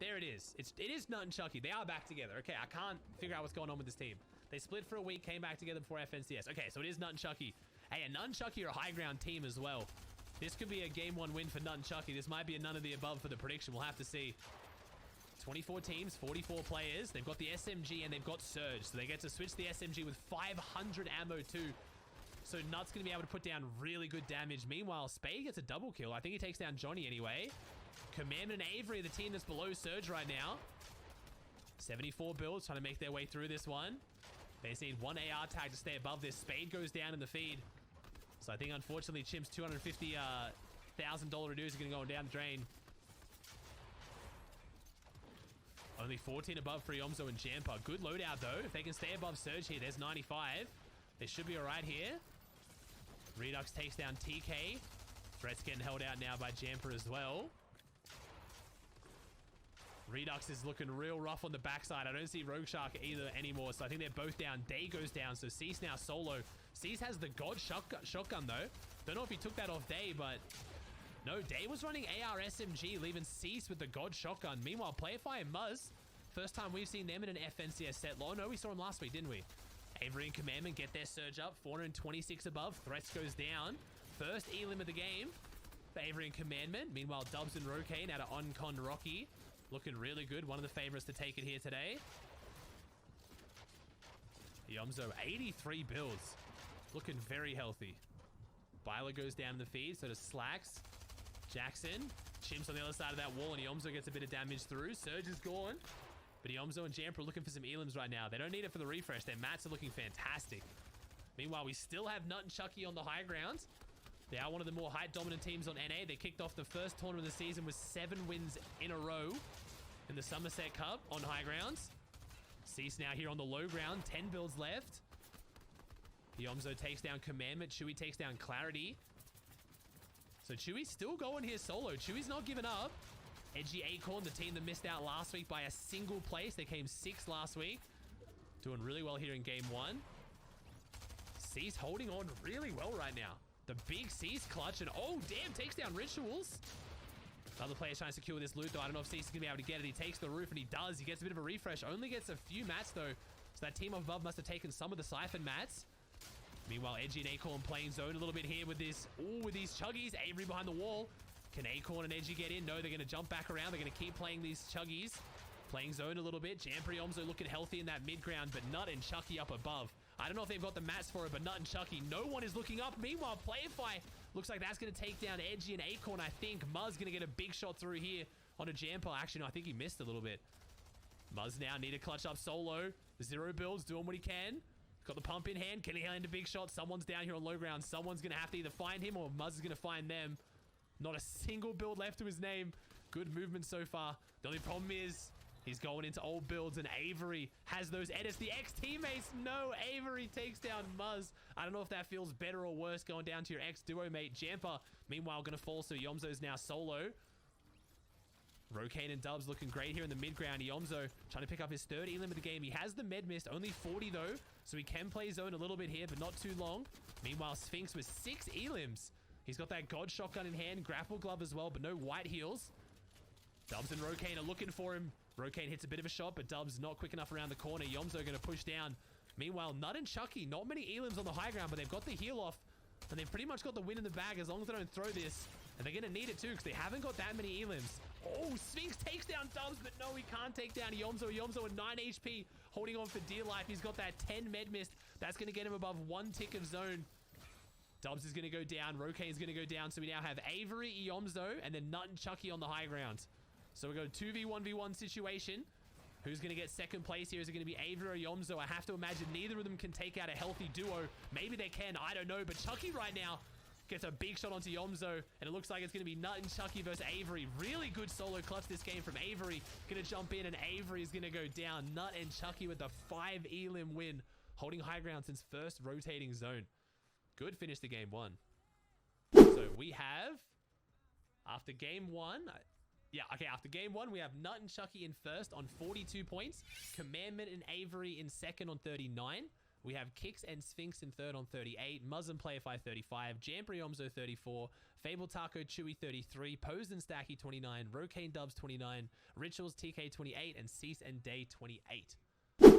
There it is. It is Nut and Chucky. They are back together. Okay, I can't figure out what's going on with this team. They split for a week, came back together before FNCS. Okay, so it is Nut and Chucky. Hey, and Nut and Chucky are a high ground team as well. This could be a game 1 win for Nut and Chucky. This might be a none of the above for the prediction. We'll have to see. 24 teams, 44 players. They've got the SMG and they've got Surge. So they get to switch the SMG with 500 ammo too. So Nut's going to be able to put down really good damage. Meanwhile, Spade gets a double kill. I think he takes down Johnny anyway. Commandment and Avery are the team that's below Surge right now. 74 builds trying to make their way through this one. They just need one AR tag to stay above this. Spade goes down in the feed. So I think, unfortunately, Chimp's $250,000 reduce is going to go down the drain. Only 14 above for Yomzo and Jamper. Good loadout, though. If they can stay above Surge here, there's 95. They should be all right here. Redux takes down TK. Threat's getting held out now by Jamper as well. Redux is looking real rough on the backside. I don't see Rogue Shark either anymore, so I think they're both down. Day goes down, so Cease now solo. Cease has the God shotgun, though. Don't know if he took that off Day, but no, Day was running AR SMG, leaving Cease with the God shotgun. Meanwhile, Playify and Muzz, first time we've seen them in an FNCS set. Oh, no, we saw them last week, didn't we? Avery and Commandment get their Surge up. 426 above. Threats goes down. First elim of the game for Avery and Commandment. Meanwhile, Dubs and Rokane out of Uncon Rocky. Looking really good. One of the favorites to take it here today. Yomzo, 83 builds. Looking very healthy. Byler goes down in the feed, so does Slacks. Jackson. Chimps on the other side of that wall, and Yomzo gets a bit of damage through. Surge is gone. But Yomzo and Jamper are looking for some elims right now. They don't need it for the refresh. Their mats are looking fantastic. Meanwhile, we still have Nut and Chucky on the high grounds. They are one of the more height-dominant teams on NA. They kicked off the first tournament of the season with 7 wins in a row in the Somerset Cup on high grounds. Cease now here on the low ground. 10 builds left. Yomzo takes down Commandment. Chewy takes down Clarity. So Chewy's still going here solo. Chewy's not giving up. Edgy Acorn, the team that missed out last week by a single place. They came 6th last week. Doing really well here in game 1. Cease holding on really well right now. The big Cease clutch, and oh damn, takes down Rituals. Other players trying to secure this loot though. I don't know if Cease is gonna be able to get it. He takes the roof and he does. He gets a bit of a refresh. Only gets a few mats though. So that team above must have taken some of the Siphon mats. Meanwhile, Edgy and Acorn playing zone a little bit here with this. Ooh, with these Chuggies. Avery behind the wall. Can Acorn and Edgy get in? No, they're gonna jump back around. They're gonna keep playing these Chuggies. Playing zone a little bit. Jamper Yomzo looking healthy in that mid ground, but Nut and Chucky up above. I don't know if they've got the mats for it, but Nut and Chucky, no one is looking up. Meanwhile, Playify looks like that's going to take down Edgy and Acorn, I think. Muzz going to get a big shot through here on a Jamper. Actually, no, I think he missed a little bit. Muzz now need to clutch up solo. 0 builds, doing what he can. Got the pump in hand. Can he land a big shot? Someone's down here on low ground. Someone's going to have to either find him or Muzz is going to find them. Not a single build left to his name. Good movement so far. The only problem is he's going into old builds, and Avery has those edits. The ex-teammates, no, Avery takes down Muzz. I don't know if that feels better or worse going down to your ex-duo mate. Jamper, meanwhile, going to fall, so Yomzo's now solo. Rokane and Dubs looking great here in the mid-ground. Yomzo trying to pick up his 3rd elim of the game. He has the med mist, only 40 though, so he can play zone a little bit here, but not too long. Meanwhile, Sphinx with 6 elims. He's got that God shotgun in hand, grapple glove as well, but no white heals. Dubs and Rokane are looking for him. Rokane hits a bit of a shot, but Dubs not quick enough around the corner. Yomzo going to push down. Meanwhile, Nut and Chucky, not many elims on the high ground, but they've got the heal off, and they've pretty much got the win in the bag as long as they don't throw this. And they're going to need it too, because they haven't got that many elims. Oh, Sphinx takes down Dubs, but no, he can't take down Yomzo. Yomzo at 9 HP, holding on for dear life. He's got that 10 med mist. That's going to get him above 1 tick of zone. Dubs is going to go down. Rokane is going to go down. So we now have Avery, Yomzo, and then Nut and Chucky on the high ground. So we go 2v1v1 situation. Who's going to get 2nd place here? Is it going to be Avery or Yomzo? I have to imagine neither of them can take out a healthy duo. Maybe they can. I don't know. But Chucky right now gets a big shot onto Yomzo. And it looks like it's going to be Nut and Chucky versus Avery. Really good solo clutch this game from Avery. Going to jump in, and Avery is going to go down. Nut and Chucky with the 5 elim win. Holding high ground since first rotating zone. Good finish to game 1. So we have, after game 1... after game 1, we have Nut and Chucky in first on 42 points. Commandment and Avery in second on 39. We have Kix and Sphinx in third on 38, Muzz and Playify 35, Jamper Yomzo 34, Fable Taco Chewy 33, Posed and Stacky 29, Rokane Dubs 29, Rituals TK 28, and Cease and Day 28.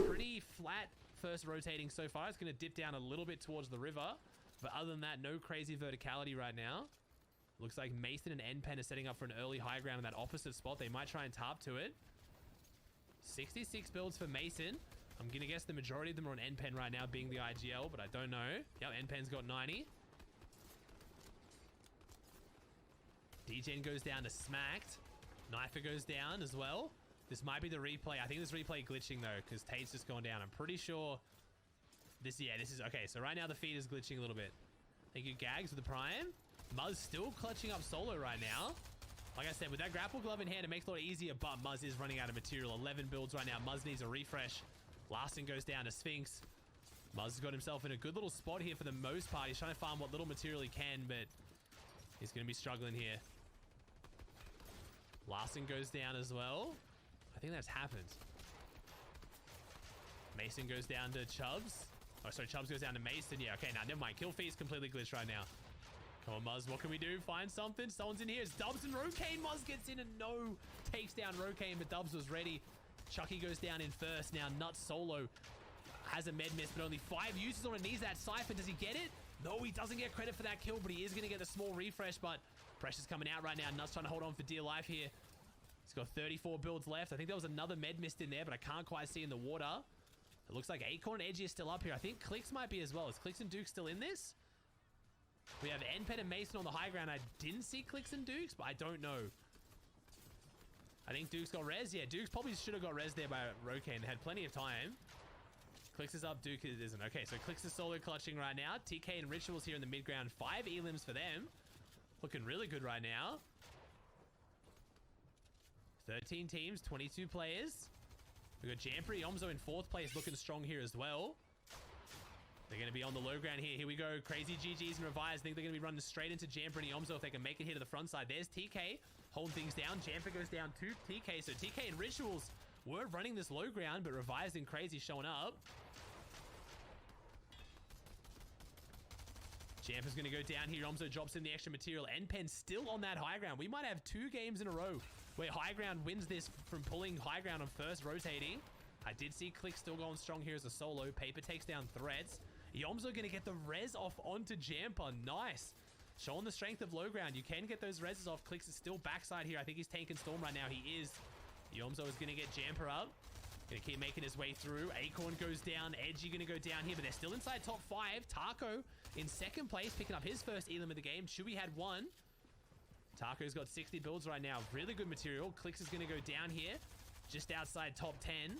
Pretty flat first rotating so far. It's going to dip down a little bit towards the river, but other than that, no crazy verticality right now. Looks like Mason and NPen are setting up for an early high ground in that opposite spot. They might try and tarp to it. 66 builds for Mason. I'm going to guess the majority of them are on NPen right now, being the IGL, but I don't know. Yep, NPen's got 90. DJN goes down to Smacked. Knifer goes down as well. This might be the replay. I think this replay glitching though, because Tate's just gone down. I'm pretty sure this, yeah, this is okay. So right now the feed is glitching a little bit. Thank you, Gags, with the prime. Muzz still clutching up solo right now. Like I said, with that grapple glove in hand, it makes it a lot easier, but Muzz is running out of material. 11 builds right now. Muzz needs a refresh. Lasting goes down to Sphinx. Muzz has got himself in a good little spot here for the most part. He's trying to farm what little material he can, but he's going to be struggling here. Lasting goes down as well. I think that's happened. Mason goes down to Chubbs. Oh, sorry, Chubbs goes down to Mason. Yeah, okay, now never mind. Kill feed's completely glitched right now. Come on, Muzz, what can we do? Find something. Someone's in here. It's Dubs and Rokane. Muzz gets in and no takes down Rokane, but Dubs was ready. Chucky goes down in first. Now Nuts solo has a med miss, but only 5 uses on it. Needs that Cypher. Does he get it? No, he doesn't get credit for that kill, but he is going to get the small refresh, but pressure's coming out right now. Nuts trying to hold on for dear life here. He's got 34 builds left. I think there was another med mist in there, but I can't quite see in the water. It looks like Acorn and Edgy is still up here. I think Clicks might be as well. Is Clicks and Duke still in this? We have NPen and Mason on the high ground. I didn't see Clicks and Dukes, but I don't know. I think Duke's got res. Yeah, Duke's probably should have got res there by Rokane. They had plenty of time. Clicks is up. Duke isn't. Okay, so Clicks is solo clutching right now. TK and Rituals here in the mid ground. 5 elims for them. Looking really good right now. 13 teams, 22 players. We've got Jamper Yomzo in 4th place, looking strong here as well. They're going to be on the low ground here. Here we go. Crazy GGs and Revives. I think they're going to be running straight into Jamper and Yomzo if they can make it here to the front side. There's TK holding things down. Jamper goes down to TK. So TK and Rituals were running this low ground, but Revives and Crazy showing up. Jamper's going to go down here. Yomzo drops in the extra material. NPen still on that high ground. We might have 2 games in a row where high ground wins this from pulling high ground on first rotating. I did see Click still going strong here as a solo. Paper takes down Threats. Yomzo going to get the res off onto Jamper. Nice. Showing the strength of low ground. You can get those reses off. Clicks is still backside here. I think he's tanking Storm right now. He is. Yomzo is going to get Jamper up. Going to keep making his way through. Acorn goes down. Edgy going to go down here, but they're still inside top 5. Taco in 2nd place, picking up his first elim of the game. Chewy had 1. Taco's got 60 builds right now. Really good material. Clicks is going to go down here, just outside top 10.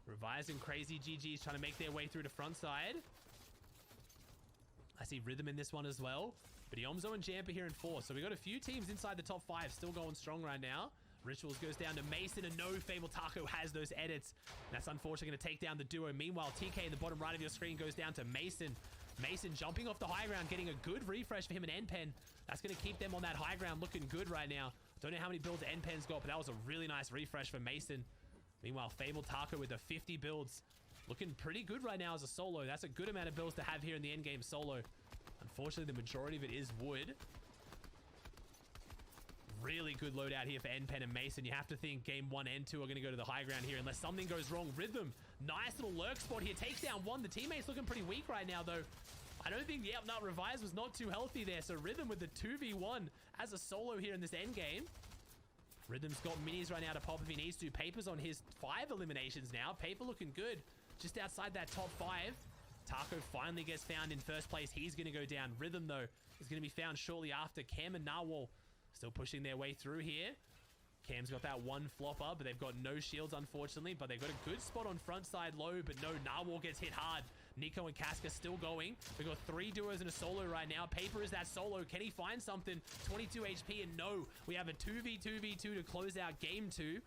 Revise and Crazy GG's trying to make their way through to front side. I see Rhythm in this one as well. But Yomzo and Jamper here in 4. So we got a few teams inside the top 5 still going strong right now. Rituals goes down to Mason, and no, Fable Taco has those edits. That's unfortunately going to take down the duo. Meanwhile, TK in the bottom right of your screen goes down to Mason. Mason jumping off the high ground, getting a good refresh for him and NPen. That's going to keep them on that high ground looking good right now. Don't know how many builds NPen's got, but that was a really nice refresh for Mason. Meanwhile, Fable Taco with the 50 builds. Looking pretty good right now as a solo. That's a good amount of builds to have here in the endgame solo. Unfortunately, the majority of it is wood. Really good loadout here for NPen and Mason. You have to think game 1 and 2 are going to go to the high ground here unless something goes wrong. Rhythm, nice little lurk spot here. Takes down 1. The teammate's looking pretty weak right now, though. I don't think, yep, no, Revise was not too healthy there. So Rhythm with the 2v1 as a solo here in this endgame. Rhythm's got minis right now to pop if he needs to. Paper's on his 5 eliminations now. Paper looking good. Just outside that top 5. Taco finally gets found in 1st place. He's going to go down. Rhythm, though, is going to be found shortly after. Cam and Narwhal still pushing their way through here. Cam's got that 1 flopper, but they've got no shields, unfortunately. But they've got a good spot on front side low, but no, Narwhal gets hit hard. Nico and Casca still going. We've got 3 duos and a solo right now. Paper is that solo. Can he find something? 22 HP, and no. We have a 2v2v2 to close out game 2.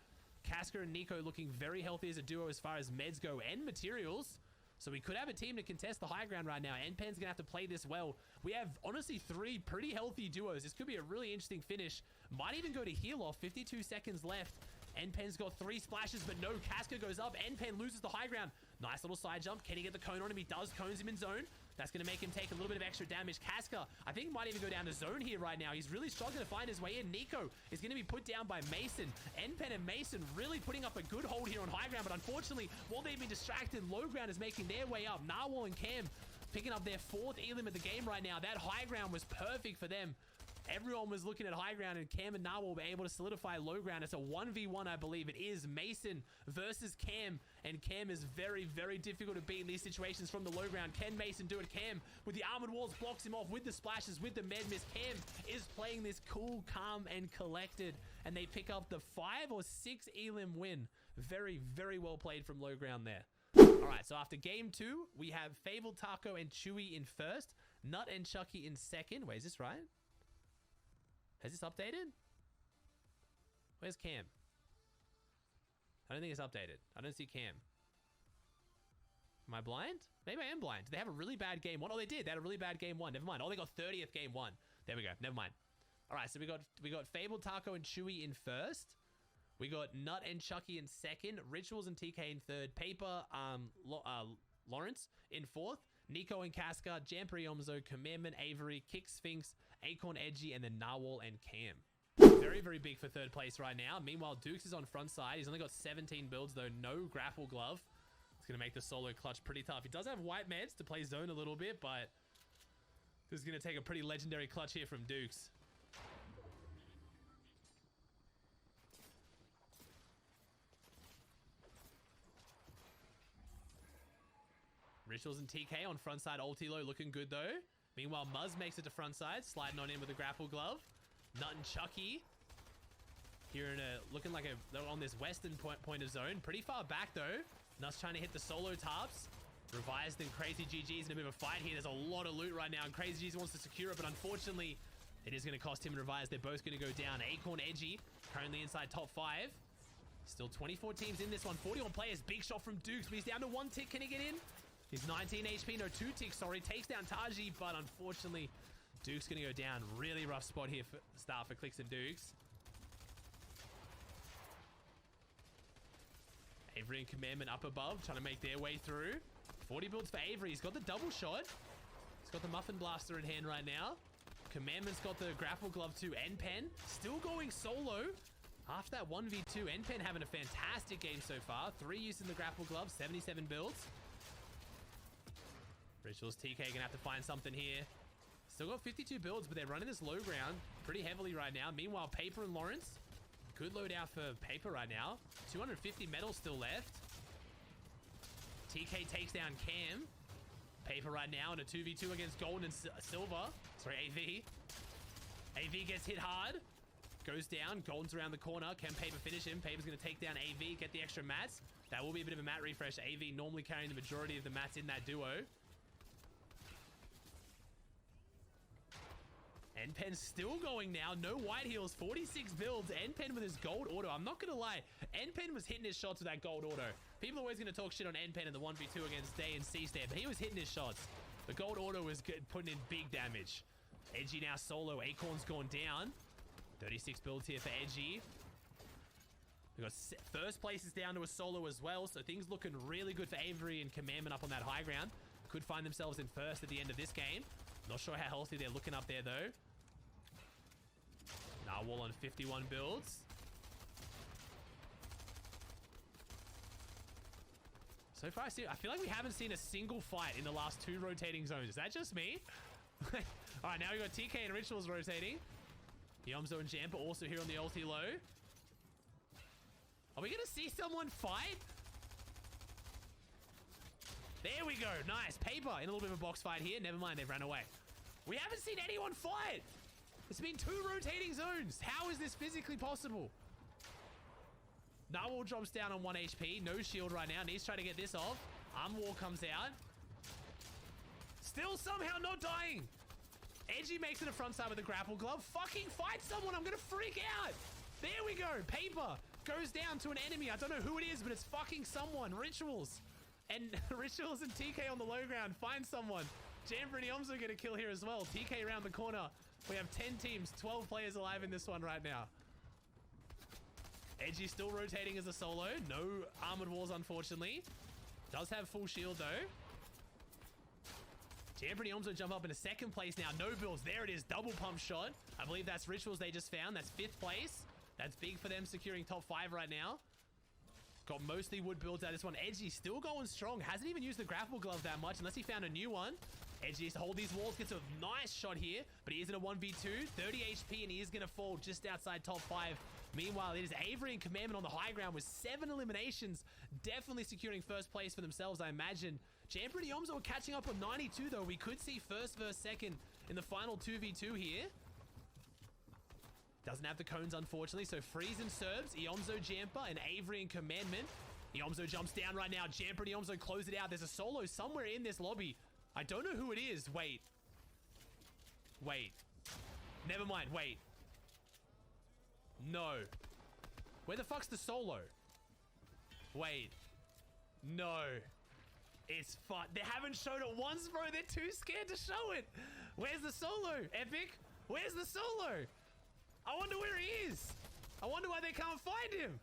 Casca and Nico looking very healthy as a duo as far as meds go and materials. So we could have a team to contest the high ground right now. NPen's going to have to play this well. We have, honestly, 3 pretty healthy duos. This could be a really interesting finish. Might even go to Healoff. 52 seconds left. NPen's got 3 splashes, but no. Casca goes up. NPen loses the high ground. Nice little side jump. Can he get the cone on him? He does. Cones him in zone. That's going to make him take a little bit of extra damage. Casca, I think, might even go down to zone here right now. He's really struggling to find his way in. Nico is going to be put down by Mason. NPen and Mason really putting up a good hold here on high ground, but unfortunately, while they've been distracted, low ground is making their way up. Narwhal and Cam picking up their 4th elim of the game right now. That high ground was perfect for them. Everyone was looking at high ground, and Cam and Narwhal were able to solidify low ground. It's a 1v1, I believe. It is Mason versus Cam, and Cam is very, very difficult to beat in these situations from the low ground. Can Mason do it? Cam, with the armored walls, blocks him off with the splashes, with the med miss. Cam is playing this cool, calm, and collected, and they pick up the 5 or 6 elim win. Very, very well played from low ground there. All right, so after game 2, we have Fable, Taco, and Chewy in first, Nut and Chucky in second. Wait, is this right? Has this updated? Where's Cam? I don't think it's updated. I don't see Cam. Am I blind? Maybe I am blind. Did they have a really bad game 1? Oh, they did. They had a really bad game 1. Never mind. Oh, they got 30th game 1. There we go. Never mind. All right, so we got Fable, Taco, and Chewy in first. We got Nut and Chucky in second. Rituals and TK in third. Paper, Lawrence in fourth. Nico and Casca, Jamper Yomzo, Commandment, Avery, Kick Sphinx, Acorn Edgy, and then Narwhal and Cam. Very, very big for third place right now. Meanwhile, Dukes is on front side. He's only got 17 builds, though. No grapple glove. It's going to make the solo clutch pretty tough. He does have white meds to play zone a little bit, but this is going to take a pretty legendary clutch here from Dukes. Rituals and TK on front side ulti low, looking good though. Meanwhile, Muzz makes it to front side, sliding on in with a grapple glove. Nut and Chucky here in a looking like they're on this western point of zone. Pretty far back though. Nut's trying to hit the solo tarps. Revised and Crazy GG's in a bit of a fight here. There's a lot of loot right now, and Crazy GG wants to secure it, but unfortunately, it is going to cost him and Revised. They're both going to go down. Acorn Edgy currently inside top 5. Still 24 teams in this one. 41 players. Big shot from Dukes, but he's down to 1 tick. Can he get in? He's 19 HP, no 2 ticks, sorry. Takes down Taji, but unfortunately, Duke's going to go down. Really rough spot here for start for Clicks and Dukes. Avery and Commandment up above, trying to make their way through. 40 builds for Avery. He's got the double shot. He's got the Muffin Blaster in hand right now. Commandment's got the grapple glove too. NPen still going solo. After that 1v2, NPen having a fantastic game so far. 3 using the grapple glove, 77 builds. Rituals TK gonna have to find something here. Still got 52 builds, but they're running this low ground pretty heavily right now. Meanwhile, Paper and Lawrence, good loadout for Paper right now. 250 metal still left. TK takes down Cam. Paper right now in a 2v2 against Golden and Silver. Sorry, AV. AV gets hit hard. Goes down. Golden's around the corner. Can Paper finish him? Paper's gonna take down AV, get the extra mats. That will be a bit of a mat refresh. AV normally carrying the majority of the mats in that duo. NPen's still going now. No white heals. 46 builds. NPen with his gold auto. I'm not going to lie. NPen was hitting his shots with that gold auto. People are always going to talk shit on NPen in the 1v2 against Day and C-Stand, but he was hitting his shots. The gold auto was good, putting in big damage. Edgy now solo. Acorn's gone down. 36 builds here for Edgy. We got first place is down to a solo as well, so things looking really good for Avery and Commandment up on that high ground. Could find themselves in first at the end of this game. Not sure how healthy they're looking up there though. Narwhal on 51 builds. So far, I feel like we haven't seen a single fight in the last 2 rotating zones. Is that just me? All right, now we got TK and Rituals rotating. Yomzo and Jamper also here on the ulti low. Are we going to see someone fight? There we go. Nice. Paper in a little bit of a box fight here. Never mind, they've ran away. We haven't seen anyone fight. It's been 2 rotating zones. How is this physically possible? Narwhal drops down on 1 HP. No shield right now. Needs to try to get this off. Arm Wall comes out. Still somehow not dying. Edgy makes it a front side with a grapple glove. Fucking fight someone. I'm going to freak out. There we go. Paper goes down to an enemy. I don't know who it is, but it's fucking someone. Rituals. And Rituals and TK on the low ground. Find someone. Jamper and Yomzo get a kill here as well. TK around the corner. We have 10 teams, 12 players alive in this one right now. Edgy still rotating as a solo. No armored walls, unfortunately. Does have full shield though. Jamper and Yomzo jump up into second place now. No builds. There it is. Double pump shot. I believe that's Rituals they just found. That's 5th place. That's big for them, securing top 5 right now. Got mostly wood builds out of this one. Edgy still going strong. Hasn't even used the grapple glove that much unless he found a new one. Edgy needs to hold these walls. Gets a nice shot here, but he is in a 1v2. 30 HP, and he is going to fall just outside top 5. Meanwhile, it is Avery and Commandment on the high ground with 7 eliminations. Definitely securing first place for themselves, I imagine. Jamper and Yomzo are catching up on 92, though. We could see first versus second in the final 2v2 here. Doesn't have the cones, unfortunately. So Freeze and Serbs, Yomzo, Jamper, and Avery and Commandment. Yomzo jumps down right now. Jamper and Yomzo close it out. There's a solo somewhere in this lobby. I don't know who it is. Wait. Never mind. Wait. No. Where the fuck's the solo? Wait. No. It's fun. They haven't shown it once, bro. They're too scared to show it. Where's the solo, Epic? Where's the solo? I wonder where he is. I wonder why they can't find him.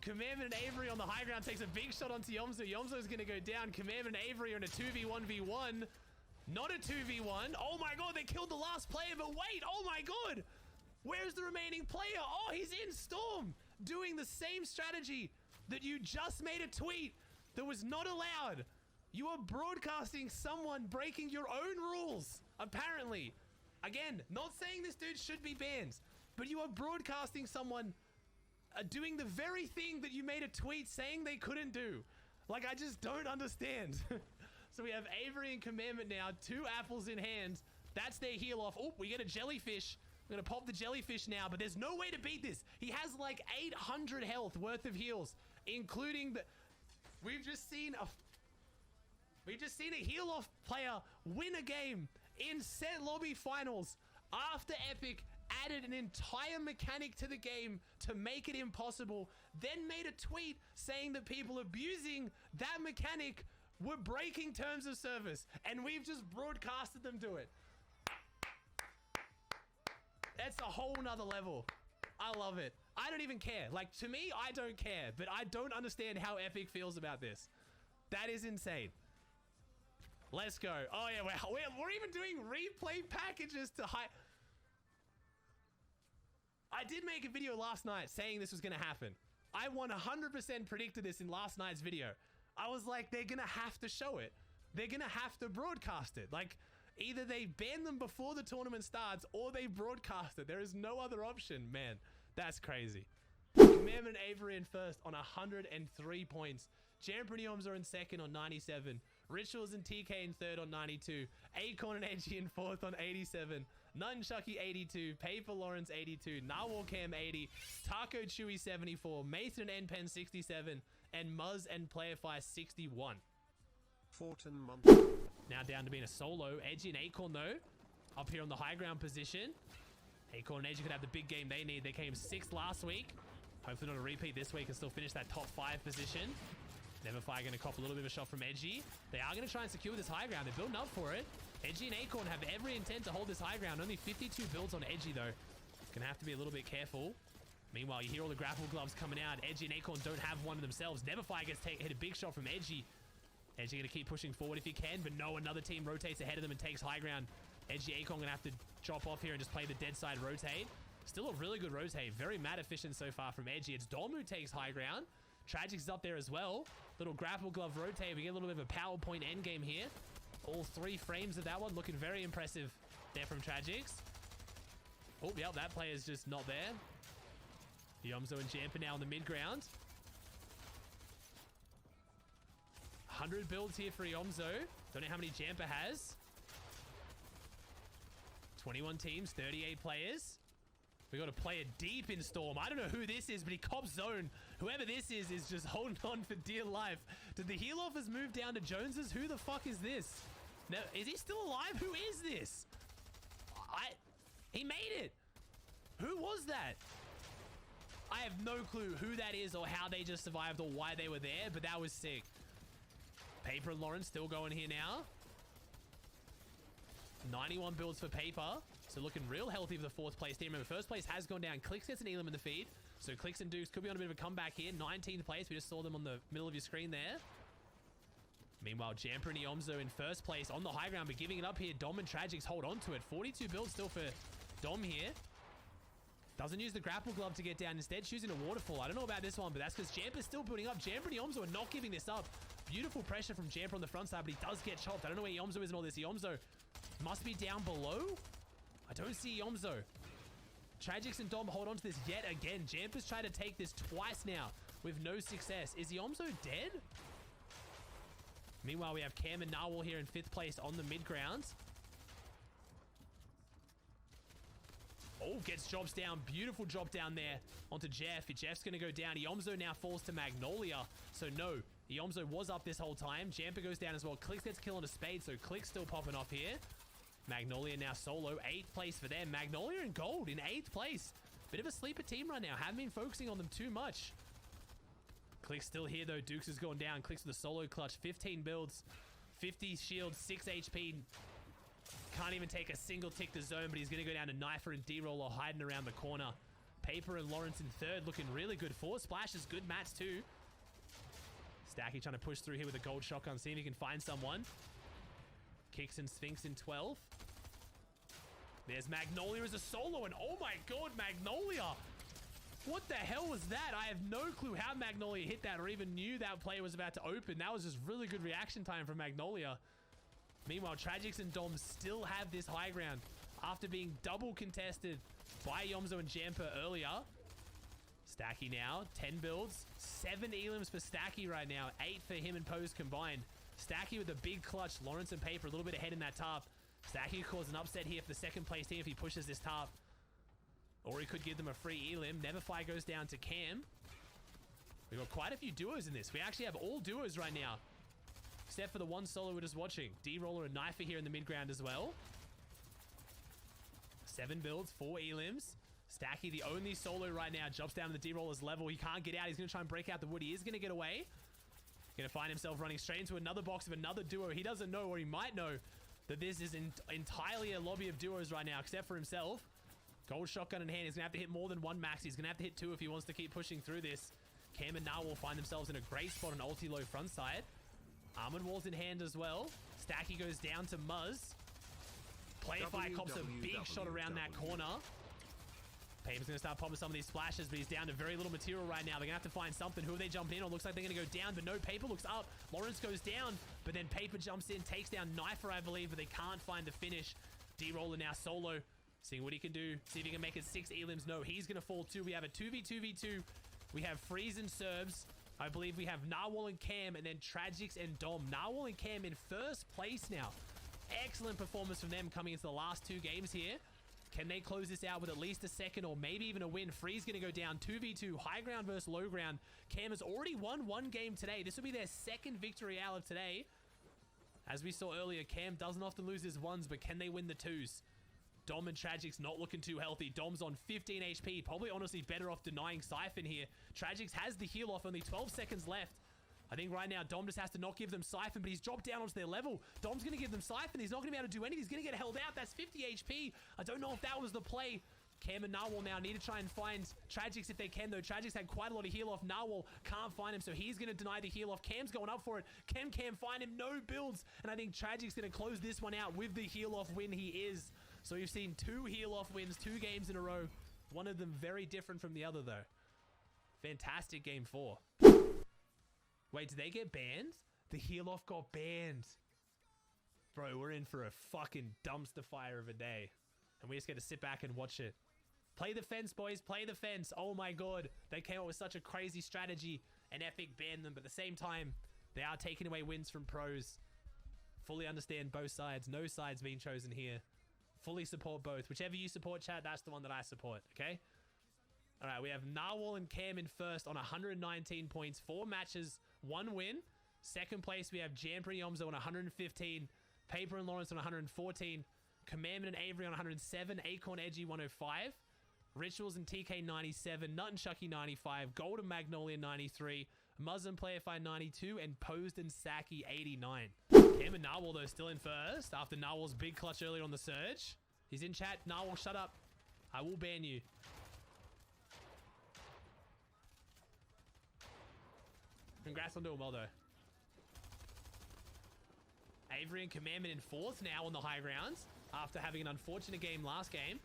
Commandment and Avery on the high ground takes a big shot onto Yomzo. Yomzo's going to go down. Commandment and Avery are in a 2v1v1. Not a 2v1. Oh my god, they killed the last player, but wait, oh my god. Where's the remaining player? Oh, he's in Storm, doing the same strategy that you just made a tweet that was not allowed. You are broadcasting someone breaking your own rules, apparently. Again, not saying this dude should be banned, but you are broadcasting someone doing the very thing that you made a tweet saying they couldn't do. Like, I just don't understand. So we have Avery and Commandment now, 2 apples in hand. That's their heal off. Oh, we get a jellyfish. We're going to pop the jellyfish now, but there's no way to beat this. He has like 800 health worth of heals, including the... We've just seen a heal-off player win a game in set lobby finals after Epic added an entire mechanic to the game to make it impossible, then made a tweet saying that people abusing that mechanic were breaking terms of service, and we've just broadcasted them do it. That's a whole nother level. I love it. I don't even care. Like, to me, I don't care, but I don't understand how Epic feels about this. That is insane. Let's go. Oh yeah, we're even doing replay packages to high. I did make a video last night saying this was going to happen. I 100% predicted this in last night's video. I was like, they're going to have to show it. They're going to have to broadcast it. Like, either they ban them before the tournament starts or they broadcast it. There is no other option, man. That's crazy. Commandment and Avery in first on 103 points. Jamper and Yoms are in second on 97. Rituals and TK in third on 92. Acorn and Edgy in fourth on 87. Nunchucky 82. Paper Lawrence 82. Narwhal Cam 80. Taco Chewy 74. Mason and Npen 67. And Muzz and Playerfire 61. Fortin month. Now down to being a solo. Edgy and Acorn though, up here on the high ground position. Acorn and Edgy could have the big game they need. They came 6th last week. Hopefully not a repeat this week and still finish that top 5 position. Neverfire going to cop a little bit of a shot from Edgy. They are going to try and secure this high ground. They're building up for it. Edgy and Acorn have every intent to hold this high ground. Only 52 builds on Edgy though. Going to have to be a little bit careful. Meanwhile, you hear all the grapple gloves coming out. Edgy and Acorn don't have one of themselves. Neverfire gets hit a big shot from Edgy. Edgy going to keep pushing forward if he can, but no, another team rotates ahead of them and takes high ground. Edgy Acorn going to have to drop off here and just play the dead side rotate. Still a really good rotate. Very mat efficient so far from Edgy. It's Dom who takes high ground. Tragic's is up there as well. Little grapple glove rotate. We get a little bit of a PowerPoint endgame here. All 3 frames of that one looking very impressive there from Tragic's. Oh, yep, that player's just not there. Yomzo and Jamper now on the mid ground. 100 builds here for Yomzo. Don't know how many Jamper has. 21 teams, 38 players. We got a player deep in Storm. I don't know who this is, but he cops zone. Whoever this is just holding on for dear life. Did the heal offers move down to Jones's? Who the fuck is this? Now, is he still alive? Who is this? He made it. Who was that? I have no clue who that is or how they just survived or why they were there, but that was sick. Paper and Lawrence still going here now. 91 builds for Paper. So looking real healthy for the 4th place team. Remember, 1st place has gone down. Clicks gets an Elam in the feed. So Clicks and Dukes could be on a bit of a comeback here. 19th place. We just saw them on the middle of your screen there. Meanwhile, Jamper and Iomzo in first place on the high ground, but giving it up here. Dom and Tragics hold on to it. 42 builds still for Dom here. Doesn't use the grapple glove to get down. Instead, choosing a waterfall. I don't know about this one, but that's because Jamper's still building up. Jamper and Iomzo are not giving this up. Beautiful pressure from Jamper on the front side, but he does get chopped. I don't know where Iomzo is in all this. Iomzo must be down below. I don't see Iomzo. Tragics and Dom hold on to this yet again. Jamper's tried to take this twice now with no success. Is Iomzo dead? Meanwhile, we have Cam and Narwhal here in 5th place on the mid ground. Oh, gets drops down. Beautiful drop down there onto Jeff. Jeff's going to go down. Iomzo now falls to Magnolia. So no, Iomzo was up this whole time. Jamper goes down as well. Clicks gets kill on a spade, so Click's still popping off here. Magnolia now solo. 8th place for them. Magnolia in gold in 8th place. Bit of a sleeper team right now. Haven't been focusing on them too much. Click's still here though. Dukes has gone down. Clicks with a solo clutch. 15 builds. 50 shield. 6 HP. Can't even take a single tick to zone, but he's going to go down to Knifer and D-Roller hiding around the corner. Paper and Lawrence in 3rd looking really good. 4 splashes. Good match too. Stacky trying to push through here with a gold shotgun. See if he can find someone. Kicks and Sphinx in 12th. There's Magnolia as a solo, and oh my god, Magnolia! What the hell was that? I have no clue how Magnolia hit that or even knew that play was about to open. That was just really good reaction time from Magnolia. Meanwhile, Tragics and Dom still have this high ground after being double contested by Iomzo and Jamper earlier. Stacky now, 10 builds, 7 elims for Stacky right now, 8 for him and Pose combined. Stacky with a big clutch, Lawrence and Paper a little bit ahead in that top. Stacky could cause an upset here for the 2nd place team if he pushes this top. Or he could give them a free elim. Neverfire goes down to Cam. We've got quite a few duos in this. We actually have all duos right now. Except for the one solo we're just watching. D-Roller and Knifer here in the mid ground as well. 7 builds, 4 elims. Stacky, the only solo right now, jumps down to the D-Roller's level. He can't get out. He's going to try and break out the wood. He is going to get away. Going to find himself running straight into another box of another duo. He doesn't know, or he might know, that this is entirely a lobby of duos right now, except for himself. Gold shotgun in hand. He's going to have to hit more than 1 max. He's going to have to hit 2 if he wants to keep pushing through this. Cam and Narwhal find themselves in a great spot on ulti low front side. Armored walls in hand as well. Stacky goes down to Muzz. Playfire cops a big shot around that corner. Paper's going to start popping some of these splashes, but he's down to very little material right now. They're going to have to find something. Who are they jumping in on? Looks like they're going to go down, but no, Paper looks up. Lawrence goes down, but then Paper jumps in, takes down Knifer, I believe, but they can't find the finish. D-Roller now solo, seeing what he can do. See if he can make it 6 elims. No, he's going to fall too. We have a 2v2v2. We have Freeze and Serbs. I believe we have Narwhal and Cam, and then Tragics and Dom. Narwhal and Cam in first place now. Excellent performance from them coming into the last 2 games here. Can they close this out with at least a second or maybe even a win? Freeze going to go down 2v2, high ground versus low ground. Cam has already won 1 game today. This will be their 2nd victory out of today. As we saw earlier, Cam doesn't often lose his 1s, but can they win the 2s? Dom and Tragics not looking too healthy. Dom's on 15 HP. Probably honestly better off denying Siphon here. Tragics has the heal off. Only 12 seconds left. I think right now Dom just has to not give them Siphon, but he's dropped down onto their level. Dom's going to give them Siphon. He's not going to be able to do anything. He's going to get held out. That's 50 HP. I don't know if that was the play. Cam and Narwhal now need to try and find Tragics if they can, though. Tragics had quite a lot of heal off. Narwhal can't find him, so he's going to deny the heal off. Cam's going up for it. Cam find him. No builds. And I think Tragics going to close this one out with the heal off win. He is. So we've seen 2 heal off wins, 2 games in a row. One of them very different from the other, though. Fantastic game 4. Wait, did they get banned? The heal off got banned. Bro, we're in for a fucking dumpster fire of a day. And we just get to sit back and watch it. Play the fence, boys. Play the fence. Oh my god. They came up with such a crazy strategy and Epic banned them. But at the same time, they are taking away wins from pros. Fully understand both sides. No sides being chosen here. Fully support both. Whichever you support, chat, that's the one that I support. Okay? Alright, we have Narwhal and Cam in first on 119 points. 4 matches, 1 win. Second place, we have Jamper and Iomzo on 115. Paper and Lawrence on 114. Commandment and Avery on 107. Acorn Edgy 105. Rituals and TK 97. Nut and Shucky 95. Gold and Magnolia 93. Muzz and Playify 92. And Posed and Saki 89. Cam and Narwhal, though, still in first after Narwhal's big clutch earlier on the surge. He's in chat. Narwhal, shut up. I will ban you. Congrats on doing well, though. Avery and Commandment in 4th now on the high grounds after having an unfortunate game last game.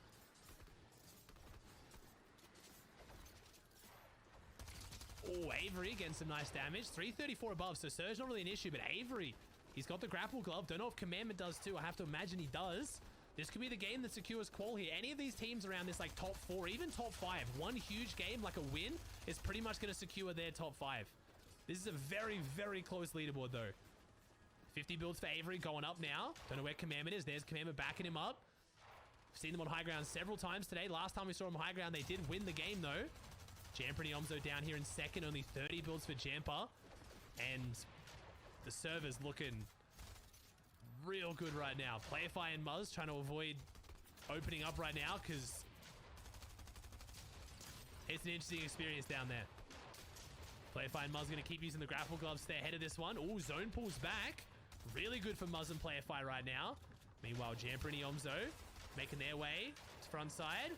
Oh, Avery getting some nice damage. 334 above, so Surge not really an issue, but Avery, he's got the grapple glove. Don't know if Commandment does too. I have to imagine he does. This could be the game that secures qual here. Any of these teams around this like top 4, even top 5, one huge game like a win is pretty much going to secure their top 5. This is a very, very close leaderboard though. 50 builds for Avery going up now. Don't know where Commandment is. There's Commandment backing him up. We've seen them on high ground several times today. Last time we saw them high ground, they did win the game though. Jamper and Yomzo down here in 2nd. Only 30 builds for Jamper. And the server's looking real good right now. Playify and Muzz trying to avoid opening up right now because it's an interesting experience down there. Playify and Muzz going to keep using the grapple gloves to stay ahead of this one. Oh, zone pulls back. Really good for Muzz and Playify right now. Meanwhile, Jamper and Yomzo making their way to front side.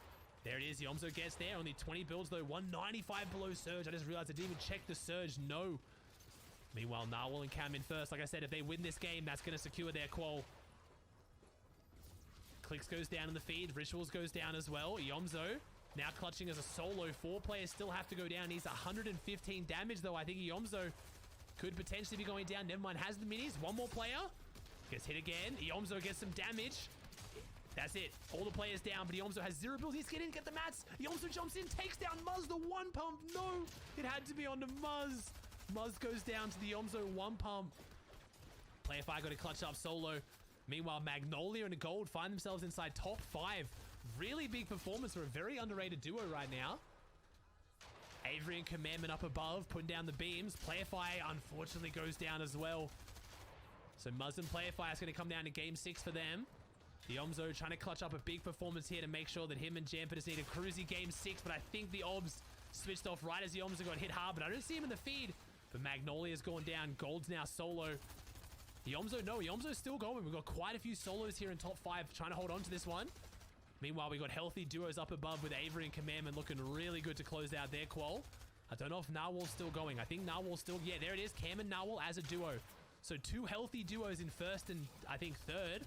There it is. Yomzo gets there. Only 20 builds though. 195 below Surge. I just realized I didn't even check the Surge. No. Meanwhile, Narwhal and Cam in first. Like I said, if they win this game, that's going to secure their qual. Clicks goes down in the feed. Rituals goes down as well. Yomzo now clutching as a solo. 4 players still have to go down. He's 115 damage though. I think Yomzo could potentially be going down. Never mind. Has the minis. One more player. Gets hit again. Yomzo gets some damage. That's it. All the players down, but Yomzo has 0 builds. He's getting, get the mats. Yomzo jumps in, takes down Muzz, the 1 pump. No, it had to be on the Muzz. Muzz goes down to the Yomzo 1 pump. Playify got to clutch up solo. Meanwhile, Magnolia and Gold find themselves inside top 5. Really big performance for a very underrated duo right now. Avery and Commandment up above, putting down the beams. Playify unfortunately goes down as well. So Muzz and Playify is going to come down to game 6 for them. Yomzo trying to clutch up a big performance here to make sure that him and Jamper just need a cruisy game 6, but I think the obs switched off right as Yomzo got hit hard, but I don't see him in the feed. But Magnolia's gone down. Gold's now solo. Yomzo, no, Yomzo's still going. We've got quite a few solos here in top 5 trying to hold on to this one. Meanwhile, we got healthy duos up above with Avery and Commandment looking really good to close out their qual. I don't know if Narwhal's still going. I think Narwhal's still, yeah, there it is. Cam and Narwhal as a duo. So 2 healthy duos in 1st and I think 3rd.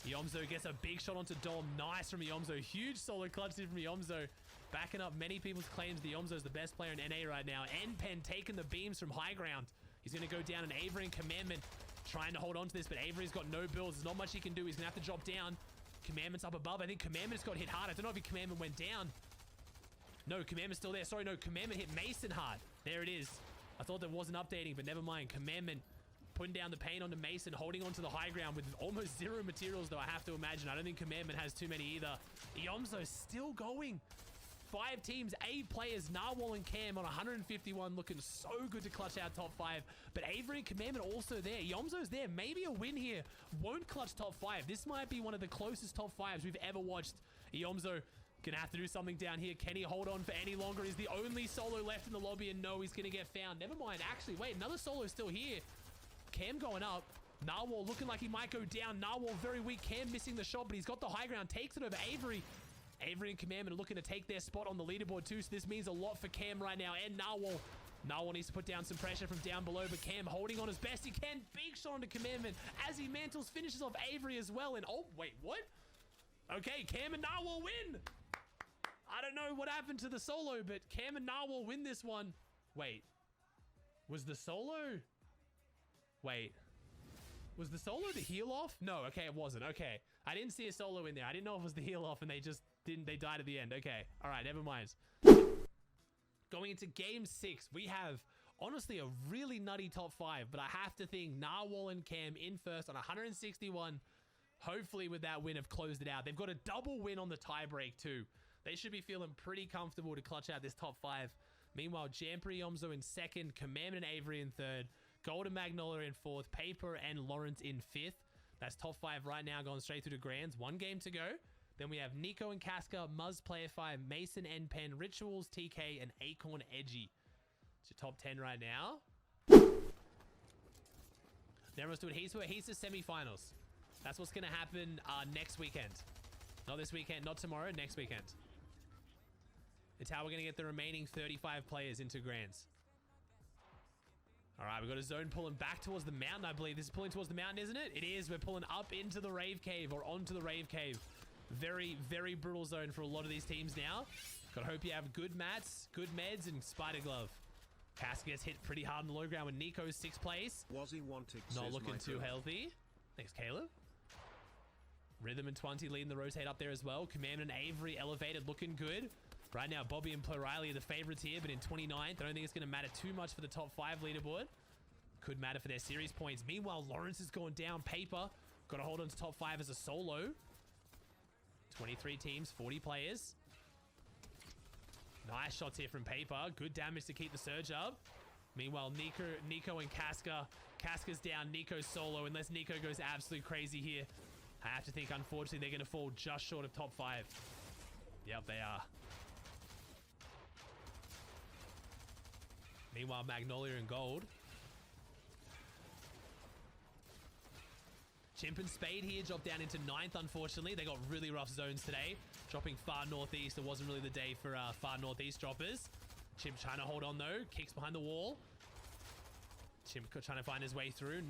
Yomzo gets a big shot onto Dom. Nice from Yomzo. Huge solo clutch from Yomzo. Backing up many people's claims the Yomzo is the best player in NA right now. N-Pen taking the beams from high ground. He's going to go down, and Avery and Commandment trying to hold on to this, but Avery's got no builds. There's not much he can do. He's going to have to drop down. Commandment's up above. I think Commandment's got hit hard. I don't know if Commandment went down. No, Commandment's still there. Sorry, no, Commandment hit Mason hard. There it is. I thought that wasn't updating, but never mind. Commandment putting down the pain onto Mason, holding onto the high ground with almost 0 materials, though, I have to imagine. I don't think Commandment has too many either. Yomzo's still going. 5 teams, 8 players, Narwhal and Cam on 151, looking so good to clutch out top 5. But Avery and Commandment also there. Yomzo's there. Maybe a win here. Won't clutch top 5. This might be one of the closest top 5s we've ever watched. Yomzo gonna have to do something down here. Can he hold on for any longer? He's the only solo left in the lobby, and no, he's gonna get found. Never mind. Actually, wait, another solo still here. Cam going up. Narwhal looking like he might go down. Narwhal very weak. Cam missing the shot, but he's got the high ground. Takes it over Avery. Avery and Commandment are looking to take their spot on the leaderboard too, so this means a lot for Cam right now and Narwhal. Narwhal needs to put down some pressure from down below, but Cam holding on as best he can. Big shot onto Commandment as he mantles, finishes off Avery as well. And oh, wait, what? Okay, Cam and Narwhal win. I don't know what happened to the solo, but Cam and Narwhal win this one. Wait, was the solo? Wait, was the solo the heal off? No, okay, it wasn't. Okay, I didn't see a solo in there. I didn't know if it was the heal off and they just didn't, they died at the end. Okay, all right, never mind. Going into game 6, we have honestly a really nutty top 5, but I have to think Narwhal and Cam in first on 161. Hopefully with that win have closed it out. They've got a double win on the tie break too. They should be feeling pretty comfortable to clutch out this top 5. Meanwhile, Jamper Yomzo in 2nd, Commandment and Avery in 3rd, Gold and Magnolia in 4th, Paper and Lawrence in 5th. That's top 5 right now, going straight through to Grands. 1 game to go. Then we have Nico and Casca, Muzz Playify, Mason N-Pen, Rituals, TK, and Acorn Edgy. It's your top 10 right now. Then let's do it. He's the semifinals. That's what's going to happen next weekend. Not this weekend, not tomorrow, next weekend. It's how we're going to get the remaining 35 players into Grands. All right, we've got a zone pulling back towards the mountain, I believe. This is pulling towards the mountain, isn't it? It is. We're pulling up into the Rave Cave or onto the Rave Cave. Very, very brutal zone for a lot of these teams now. Gotta hope you have good mats, good meds, and Spider Glove. Cask gets hit pretty hard on the low ground with Nico's 6th place. AussieAntics Not looking too healthy. Thanks, Caleb. Rhythm and 20 leading the rotate up there as well. Command and Avery elevated, looking good. Right now, Bobby and Plurality are the favorites here, but in 29th, I don't think it's going to matter too much for the top 5 leaderboard. Could matter for their series points. Meanwhile, Lawrence is going down. Paper got to hold on to top 5 as a solo. 23 teams, 40 players. Nice shots here from Paper. Good damage to keep the surge up. Meanwhile, Nico and Casca. Casca's down. Nico's solo. Unless Nico goes absolutely crazy here, I have to think, unfortunately, they're going to fall just short of top 5. Yep, they are. Meanwhile, Magnolia and Gold. Chimp and Spade here dropped down into 9th, unfortunately. They got really rough zones today. Dropping far northeast. It wasn't really the day for far northeast droppers. Chimp trying to hold on, though. Kicks behind the wall. Chimp trying to find his way through.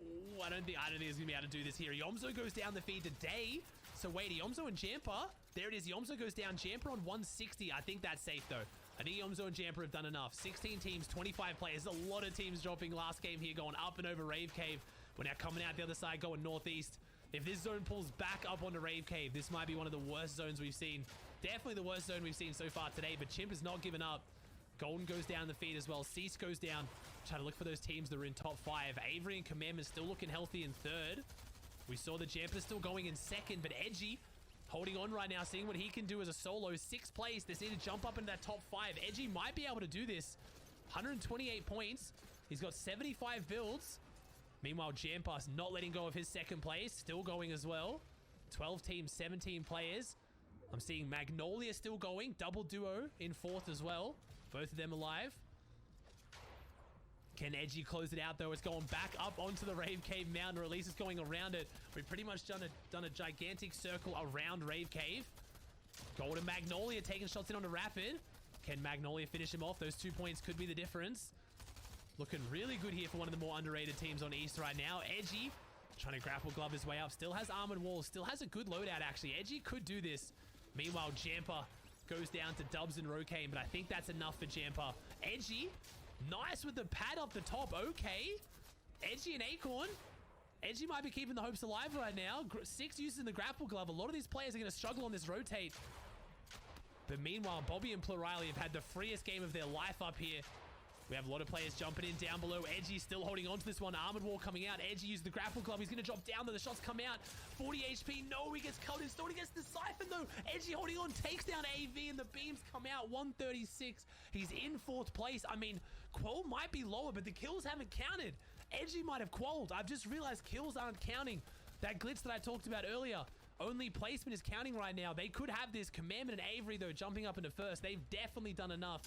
Ooh, I don't think he's going to be able to do this here. Yomzo goes down the feed today. So wait, Yomzo and Jamper. There it is. Yomzo goes down. Jamper on 160. I think that's safe, though. I think Yomzo and Jamper have done enough. 16 teams, 25 players. A lot of teams dropping last game here, going up and over Rave Cave. We're now coming out the other side, going northeast. If this zone pulls back up onto Rave Cave, this might be one of the worst zones we've seen. Definitely the worst zone we've seen so far today, but Chimp has not given up. Golden goes down the feed as well. Cease goes down. Trying to look for those teams that are in top 5. Avery and Commandment still looking healthy in 3rd. We saw the Jamper still going in 2nd, but Edgy holding on right now, seeing what he can do as a solo. 6th place. They need to jump up into that top 5. Edgy might be able to do this. 128 points. He's got 75 builds. Meanwhile, Jampas not letting go of his 2nd place. Still going as well. 12 teams, 17 players. I'm seeing Magnolia still going. Double duo in 4th as well. Both of them alive. Can Edgy close it out, though? It's going back up onto the Rave Cave mountain, or at least it's going around it. We've pretty much done a gigantic circle around Rave Cave. Golden Magnolia taking shots in on the Rapid. Can Magnolia finish him off? Those 2 points could be the difference. Looking really good here for one of the more underrated teams on East right now. Edgy trying to grapple glove his way up. Still has armored walls. Still has a good loadout, actually. Edgy could do this. Meanwhile, Jamper goes down to Dubs and Rokane, but I think that's enough for Jamper. Edgy, nice with the pad up the top. Okay. Edgy and Acorn. Edgy might be keeping the hopes alive right now. 6 uses in the grapple glove. A lot of these players are going to struggle on this rotate. But meanwhile, Bobby and Plurality have had the freest game of their life up here. We have a lot of players jumping in down below. Edgy still holding on to this one. Armored Wall coming out. Edgy used the grapple glove. He's going to drop down though. The shots come out. 40 HP. No, he gets cut in. Still gets the siphon though. Edgy holding on. Takes down AV and the beams come out. 136. He's in 4th place. I mean, Qual might be lower, but the kills haven't counted. Edgy might have qualled. I've just realized kills aren't counting. That glitch that I talked about earlier. Only placement is counting right now. They could have this. Commandment and Avery, though, jumping up into 1st. They've definitely done enough.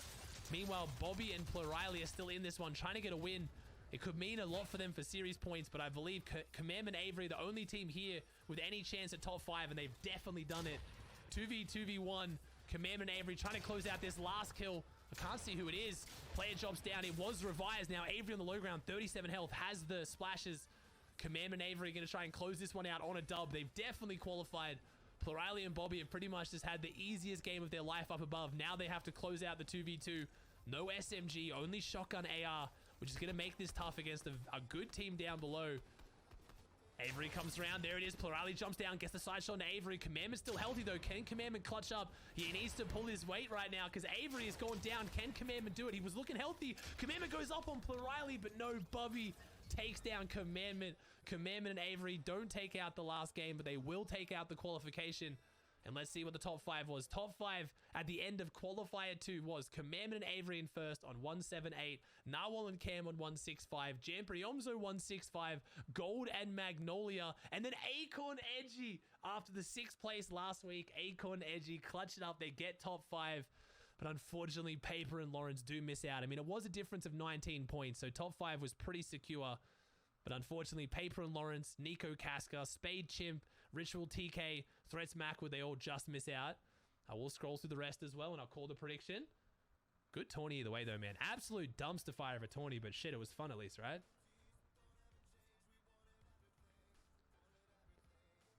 Meanwhile, Bobby and Plurality are still in this one, trying to get a win. It could mean a lot for them for series points, but I believe Commandment and Avery, the only team here with any chance at top 5, and they've definitely done it. 2v1. Commandment and Avery trying to close out this last kill. I can't see who it is. Player drops down. It was Revised. Now Avery on the low ground, 37 health, has the splashes. Commandment and Avery are going to try and close this one out on a dub. They've definitely qualified. Plurality and Bobby have pretty much just had the easiest game of their life up above. Now they have to close out the 2v2. No SMG, only shotgun AR, which is going to make this tough against a good team down below. Avery comes around. There it is. Plurality jumps down, gets the side shot to Avery. Commandment's still healthy, though. Can Commandment clutch up? He needs to pull his weight right now because Avery is going down. Can Commandment do it? He was looking healthy. Commandment goes up on Plurality, but no, Bobby takes down Commandment. Commandment and Avery don't take out the last game, but they will take out the qualification. And let's see what the top 5 was. Top 5 at the end of Qualifier 2 was Commandment and Avery in 1st on 178. Narwhal and Cam on 165. Jampriomzo 165. Gold and Magnolia. And then Acorn Edgy. After the 6th place last week, Acorn Edgy clutch it up. They get top 5. But unfortunately, Paper and Lawrence do miss out. I mean, it was a difference of 19 points, so top 5 was pretty secure. But unfortunately, Paper and Lawrence, Nico Casca, Spade Chimp, Ritual TK, Threats Macwood, they all just miss out. I will scroll through the rest as well, and I'll call the prediction. Good tourney either way, though, man. Absolute dumpster fire of a tourney, but shit, it was fun at least, right?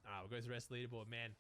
All right, we'll go to the rest of the leaderboard, man.